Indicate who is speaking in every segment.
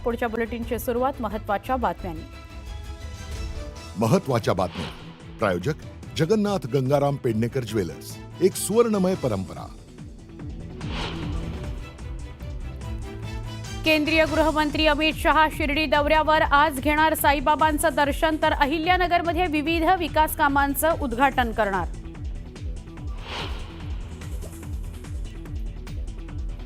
Speaker 1: पुढच्या बुलेटिनची सुरुवात महत्त्वाच्या बातम्यांनी.
Speaker 2: महत्त्वाच्या बातम्या. प्रायोजक जगन्नाथ गंगाराम पेडणेकर ज्वेलर्स, एक सुवर्णमय परंपरा.
Speaker 1: केंद्रीय गृहमंत्री अमित शहा शिर्डी दौऱ्यावर. आज घेणार साईबाबांचं दर्शन, तर अहिल्यानगरमध्ये विविध विकास कामांचं उद्घाटन करणार.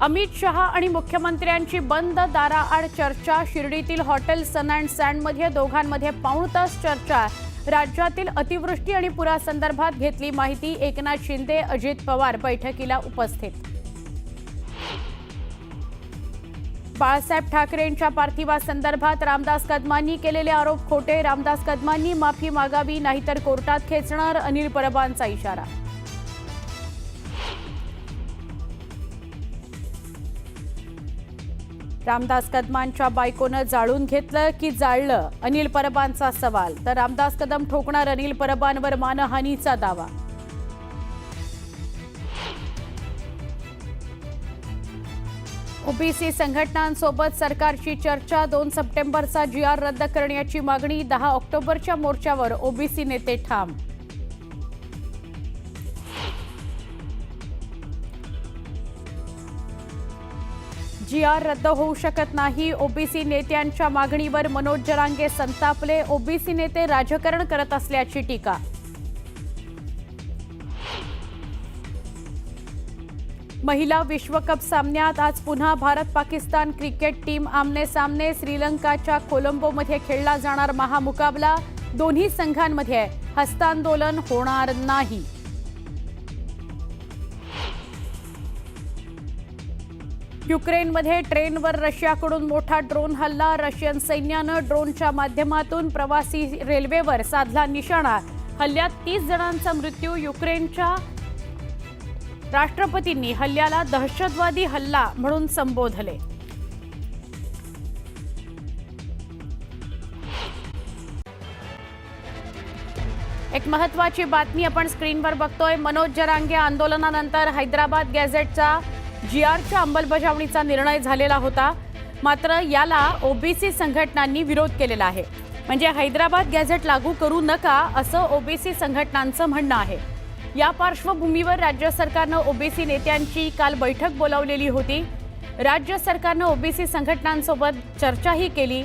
Speaker 1: अमित शहा आणि मुख्यमंत्र्यांची बंद दाराआड चर्चा. शिर्डीतील हॉटेल सन अँड सँडमध्ये दोघांमध्ये पाऊण तास चर्चा. राज्यातील अतिवृष्टी आणि पुरासंदर्भात घेतली माहिती. एकनाथ शिंदे, अजित पवार बैठकीला उपस्थित. बाळासाहेब ठाकरेंच्या पार्थिवासंदर्भात रामदास कदमांनी केलेले आरोप खोटे. रामदास कदमांनी माफी मागावी, नाहीतर कोर्टात खेचणार. अनिल परबांचा इशारा. रामदास कदमांच्या बायकोनं जाळून घेतलं की जाळलं, अनिल परबांचा सवाल. तर रामदास कदम ठोकणार अनिल परबांवर मानहानीचा दावा. ओबीसी संघटनांसोबत सरकारची चर्चा. 2 सप्टेंबरचा GR रद्द करण्याची मागणी. 10 ऑक्टोबरच्या मोर्चावर ओबीसी नेते ठाम. GR रद्द होऊ शकत नाही. ओबीसी नेत्यांच्या मागणीवर मनोज जरांगे संतापले. ओबीसी नेते राजकारण करत असल्याची टीका. महिला विश्वकप सामन्यात आज पुन्हा भारत पाकिस्तान क्रिकेट टीम आमने सामने. श्रीलंकाच्या कोलंबोमध्ये खेळला जाणार महामुकाबला. दोन्ही संघांमध्ये हस्तांदोलन होणार नाही. युक्रेनमध्ये ट्रेनवर रशियाकडून मोठा ड्रोन हल्ला. रशियन सैन्यानं ड्रोनच्या माध्यमातून प्रवासी रेल्वेवर साधला निशाणा. हल्ल्यात 30 जणांचा मृत्यू. युक्रेनच्या राष्ट्रपतींनी हल्ल्याला दहशतवादी हल्ला म्हणून संबोधले. एक महत्त्वाची बातमी आपण स्क्रीनवर बघतोय. मनोज जरांगे आंदोलनानंतर हैदराबाद गॅझेटचा GRच्या अंमलबजावणीचा निर्णय झालेला होता. मात्र याला ओबीसी संघटनांनी विरोध केलेला आहे. म्हणजे हैदराबाद गॅझेट लागू करू नका असं ओबीसी संघटनांचं म्हणणं आहे. या पार्श्वभूमीवर राज्य सरकारनं ओबीसी नेत्यांची काल बैठक बोलावलेली होती. राज्य सरकारनं ओबीसी संघटनांसोबत चर्चाही केली.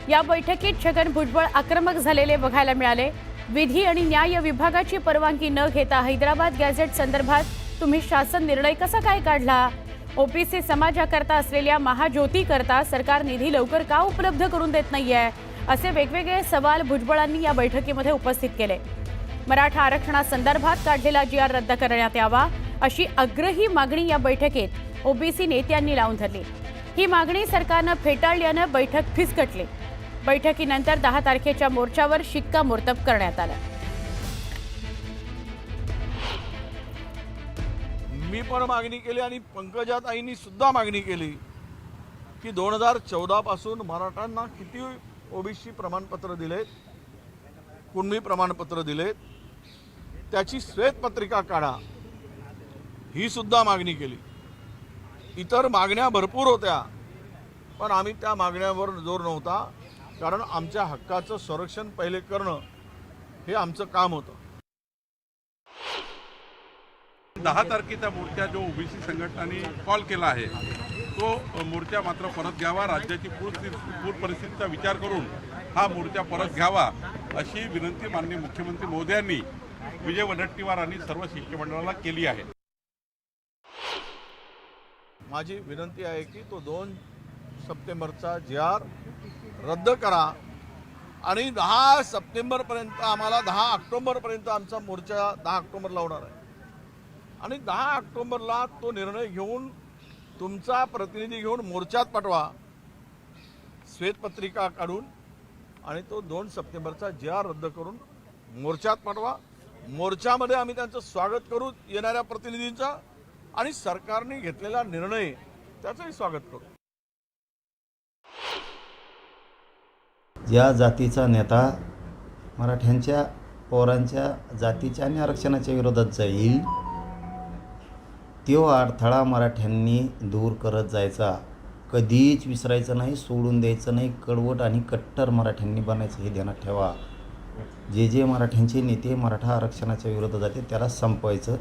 Speaker 1: या बैठकीत छगन भुजबळ आक्रमक झालेले बघायला मिळाले. विधी आणि न्याय विभागाची परवानगी न घेता हैदराबाद गॅझेट संदर्भात तुम्ही शासन निर्णय कसा काय काढला? ओबीसी समाजाकरता असलेल्या महाज्योतीकरता सरकार निधी लवकर का उपलब्ध करून देत नाहीये? असे वेगवेगळे सवाल भुजबळांनी या बैठकीमध्ये उपस्थित केले. मराठा आरक्षणासंदर्भात काढलेला GR रद्द करण्यात यावा अशी आग्रही मागणी या बैठकीत ओबीसी नेत्यांनी लावून धरली. ही मागणी सरकारनं फेटाळल्यानं बैठक फिसकटली. बैठकीनंतर 10 तारखेच्या मोर्चावर शिक्कामोर्तब करण्यात आलं.
Speaker 3: मी पण मागणी केली आणि पंकजाताईंनी सुद्धा मागणी केली की 2014 पासून मराठ्यांना किती ओबीसी प्रमाणपत्र दिलेत, कुणबी प्रमाणपत्र दिलेत, त्याची श्वेतपत्रिका काढा, ही सुद्धा मागणी केली. इतर मागण्या भरपूर होत्या, पण आम्ही त्या मागण्यावर जोर नव्हता. कारण आमच्या हक्काचं संरक्षण पहिले करणं हे आमचं काम होतं.
Speaker 4: 10 तारखेचा मोर्चा जो ओबीसी संघटनांनी कॉल केला आहे तो मोर्चा मात्र परत घ्यावा. राज्याची पूर परिस्थितीचा विचार करून हा मोर्चा परत घ्यावा अशी विनंती माननीय मुख्यमंत्री महोदयांनी विजय वडेट्टीवार आणि सर्व शिष्टमंडळाला केली आहे.
Speaker 3: माझी विनंती आहे की तो 2 सप्टेंबरचा GR रद्द करा आणि 10 सप्टेंबरपर्यंत आम्हाला 10 ऑक्टोबरपर्यंत आमचा मोर्चा 10 ऑक्टोबरला होणार आहे. आणि 10 ऑक्टोबरला तो निर्णय घेऊन तुमचा प्रतिनिधी घेऊन मोर्चात पाठवा, श्वेतपत्रिका काढून, आणि तो 2 सप्टेंबरचा GR रद्द करून मोर्चात पाठवा. मोर्चामध्ये आम्ही त्यांचं स्वागत करू, येणाऱ्या प्रतिनिधींचा, आणि सरकारने घेतलेला निर्णय त्याचंही स्वागत करू.
Speaker 5: ज्या जातीचा नेता मराठ्यांच्या पोरांच्या जातीच्या आणि आरक्षणाच्या विरोधात जाईल तो अडथळा मराठ्यांनी दूर करत जायचा कधीच विसरायचं नाही, सोडून द्यायचं नाही. कडवट आणि कट्टर मराठ्यांनी बनायचं हे ध्यानात ठेवा. जे मराठ्यांचे नेते मराठा आरक्षणाच्या विरोधात जाते त्याला संपवायचं.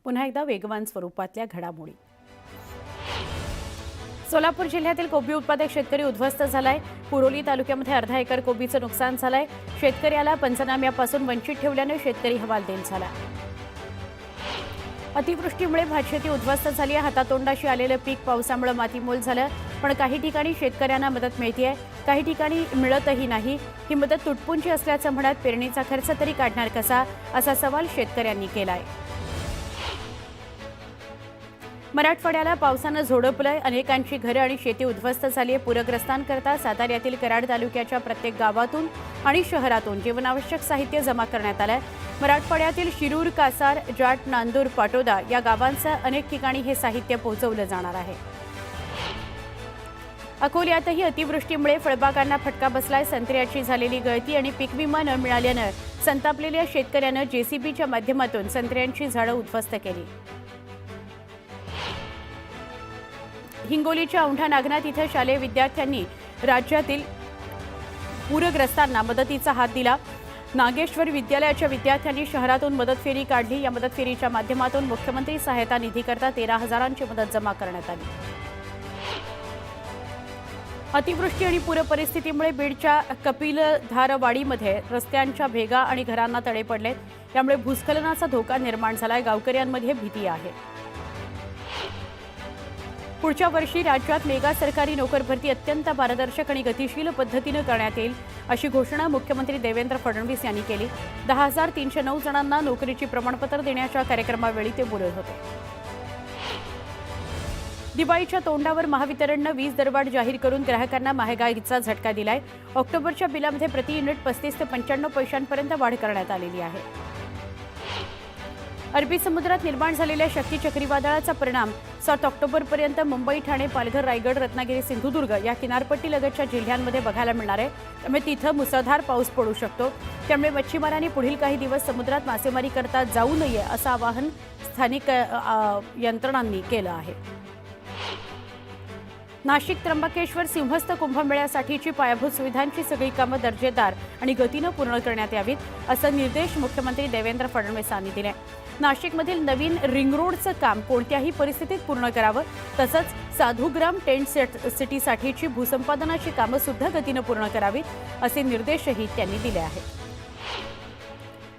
Speaker 1: पुन्हा एकदा वेगवान स्वरूपातल्या घडामोडी. सोलापूर जिल्ह्यातील कोबी उत्पादक शेतकरी उद्ध्वस्त झालाय. पुरोली तालुक्यामध्ये अर्धा एकर कोबीचं नुकसान झालंय. शेतकऱ्याला पंचनाम्यापासून वंचित ठेवल्याने शेतकरी हवालदिल झाला. अतिवृष्टीमुळे भातशेती उद्ध्वस्त झाली आहे. हातातोंडाशी आलेलं पीक पावसामुळे मातीमोल झालं. पण काही ठिकाणी शेतकऱ्यांना मदत मिळतेय, काही ठिकाणी मिळतही नाही. ही मदत तुटपुंजी असल्याचं म्हणत पेरणीचा खर्च तरी काढणार कसा, असा सवाल शेतकऱ्यांनी केलाय. मराठवाड्याला पावसानं झोडपलंय. अनेकांची घरं आणि शेती उद्ध्वस्त झाली आहे. पूरग्रस्तांकरता साताऱ्यातील कराड तालुक्याच्या प्रत्येक गावातून आणि शहरातून जीवनावश्यक साहित्य जमा करण्यात आलंय. मराठवाड्यातील शिरूर, कासार, जाट, नांदूर, पाटोदा या गावांचं अनेक ठिकाणी हे साहित्य पोहोचवलं जाणार आहे. अकोल्यातही अतिवृष्टीमुळे फळबागांना फटका बसलाय. संत्र्याची झालेली गळती आणि पीक विमा न मिळाल्यानं संतापलेल्या शेतकऱ्यानं जेसीबीच्या माध्यमातून संत्र्यांची झाडं उद्ध्वस्त केली. हिंगोलीच्या औंढा नागनाथ इथं शालेय विद्यार्थ्यांनी राज्यातील पूरग्रस्तांना मदतीचा हात दिला. नागेश्वर विद्यालयाच्या विद्यार्थ्यांनी शहरातून मदत फेरी काढली. या मदत फेरीच्या माध्यमातून मुख्यमंत्री सहायता निधीकरता 13,000ची मदत जमा करण्यात आली. अतिवृष्टी आणि पूरपरिस्थितीमुळे बीडच्या कपिलधारवाडीमध्ये रस्त्यांच्या भेगा आणि घरांना तडे पडलेत. त्यामुळे भूस्खलनाचा धोका निर्माण झालाय. गावकऱ्यांमध्ये भीती आहे. पुढच्या वर्षी राज्यात मेगा सरकारी नोकर भरती अत्यंत पारदर्शक आणि गतिशील पद्धतीनं करण्यात येईल, अशी घोषणा मुख्यमंत्री देवेंद्र फडणवीस यांनी केली. 10,309 जणांना नोकरीची प्रमाणपत्र देण्याच्या कार्यक्रमावेळी ते बोलत होते. दिवाळीच्या तोंडावर महावितरणनं वीज दरवाढ जाहीर करून ग्राहकांना महागाईचा झटका दिलाय. ऑक्टोबरच्या बिलामध्ये प्रति युनिट 35 ते 95 पैशांपर्यंत वाढ करण्यात आलेली आहे. अरबी समुद्रात निर्माण झालेल्या शक्ती चक्रीवादळाचा परिणाम 7 ऑक्टोबरपर्यंत मुंबई, ठाणे, पालघर, रायगड, रत्नागिरी, सिंधुदुर्ग या किनारपट्टीलगतच्या जिल्ह्यांमध्ये बघायला मिळणार आहे. त्यामुळे तिथं मुसळधार पाऊस पडू शकतो. त्यामुळे मच्छीमारांनी पुढील काही दिवस समुद्रात मासेमारी करता जाऊ नये असं आवाहन स्थानिक यंत्रणांनी केलं आहे. नाशिक त्र्यंबकेश्वर सिंहस्थ कुंभमेळ्यासाठीची पायाभूत सुविधांची सगळी कामं दर्जेदार आणि गतीनं पूर्ण करण्यात यावीत, असे निर्देश मुख्यमंत्री देवेंद्र फडणवीस यांनी दिले. नाशिकमधील नवीन रिंग रोडचं काम कोणत्याही परिस्थितीत पूर्ण करावं. तसंच साधूग्राम टेंट सिटीसाठीची भूसंपादनाची कामं सुद्धा गतीनं पूर्ण करावीत, असे निर्देशही त्यांनी दिले आहेत.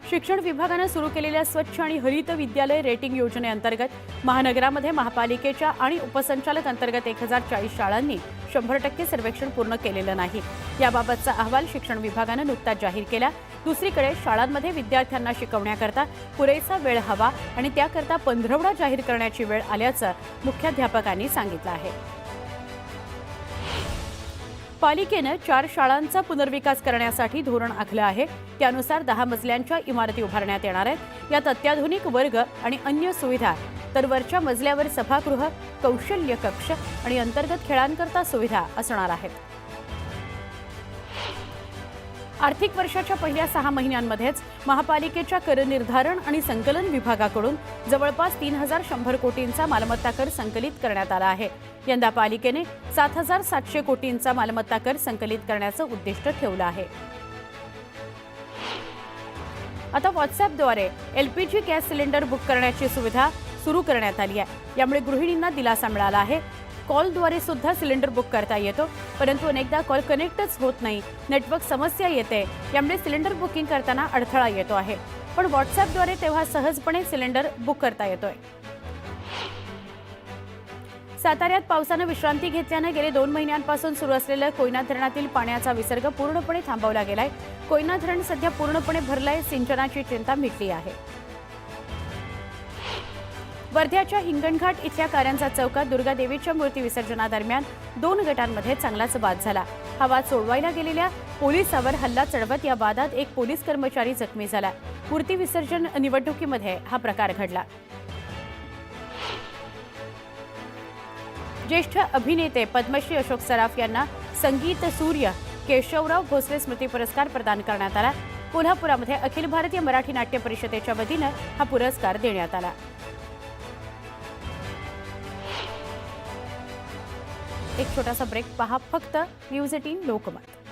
Speaker 1: शिक्षण विभागानं सुरू केलेल्या स्वच्छ आणि हरित विद्यालय रेटिंग योजनेअंतर्गत महानगरामध्ये महापालिकेच्या आणि उपसंचालक अंतर्गत 1040 शाळांनी 100% सर्वेक्षण पूर्ण केलेलं नाही. याबाबतचा अहवाल शिक्षण विभागानं नुकताच जाहीर केला. दुसरीकडे शाळांमध्ये विद्यार्थ्यांना शिकवण्याकरता पुरेसा वेळ हवा आणि त्याकरता पंधरवडा जाहीर करण्याची वेळ आल्याचं मुख्याध्यापकांनी सांगितलं आहे. पालिकेनं 4 शाळांचा पुनर्विकास करण्यासाठी धोरण आखलं आहे. त्यानुसार 10 मजल्यांच्या इमारती उभारण्यात येणार आहेत. यात अत्याधुनिक वर्ग आणि अन्य सुविधा, तर वरच्या मजल्यावर सभागृह, कौशल्य कक्ष आणि अंतर्गत खेळांकरता सुविधा असणार आहेत. आर्थिक वर्षाच्या पहिल्या 6 महिन्यांमध्येच महापालिकेच्या कर निर्धारण आणि संकलन विभागाकडून जवळपास 3,100 कोटींचा मालमत्ता कर संकलित करण्यात आला आहे. यंदा पालिकेने 7,700 कोटींचा मालमत्ता कर संकलित करण्याचं उद्दिष्ट ठेवलं आहे. आता व्हॉट्सअॅपद्वारे LPG गॅस सिलेंडर बुक करण्याची सुविधा सुरू करण्यात आली आहे. यामुळे गृहिणींना दिलासा मिळाला आहे. कॉलद्वारे सुद्धा सिलेंडर बुक करता येतो, परंतु अनेकदा कॉल कनेक्टच होत नाही, नेटवर्क समस्या येते. यामुळे सिलेंडर बुकिंग करताना अडथळा येतो आहे. पण व्हॉट्सअॅपद्वारे तेव्हा सहजपणे सिलेंडर बुक करता येतोय. साताऱ्यात पावसानं विश्रांती घेतल्यानं गेले 2 महिन्यांपासून सुरू असलेल्या कोयना धरणातील पाण्याचा विसर्ग पूर्णपणे थांबवला गेलाय. कोयना धरण सध्या पूर्णपणे भरलंय. सिंचनाची चिंता मिटली आहे. वर्ध्याच्या हिंगणघाट इथल्या कारंजा चौकात दुर्गादेवीच्या मूर्ती विसर्जनादरम्यान 2 गटांमध्ये चांगलाच वाद झाला. हा वाद सोडवायला गेलेल्या पोलिसावर हल्ला चढवत या वादात एक पोलीस कर्मचारी जखमी झाला. मूर्ती विसर्जन निवडणुकीमध्ये हा प्रकार घडला. ज्येष्ठ अभिनेते पद्मश्री अशोक सराफ यांना संगीत सूर्य केशवराव भोसले स्मृती पुरस्कार प्रदान करण्यात आला. कोल्हापुरामध्ये अखिल भारतीय मराठी नाट्य परिषदेच्या वतीनं हा पुरस्कार देण्यात आला. एक छोटासा ब्रेक पहा फक्त न्यूज 18 लोकमत.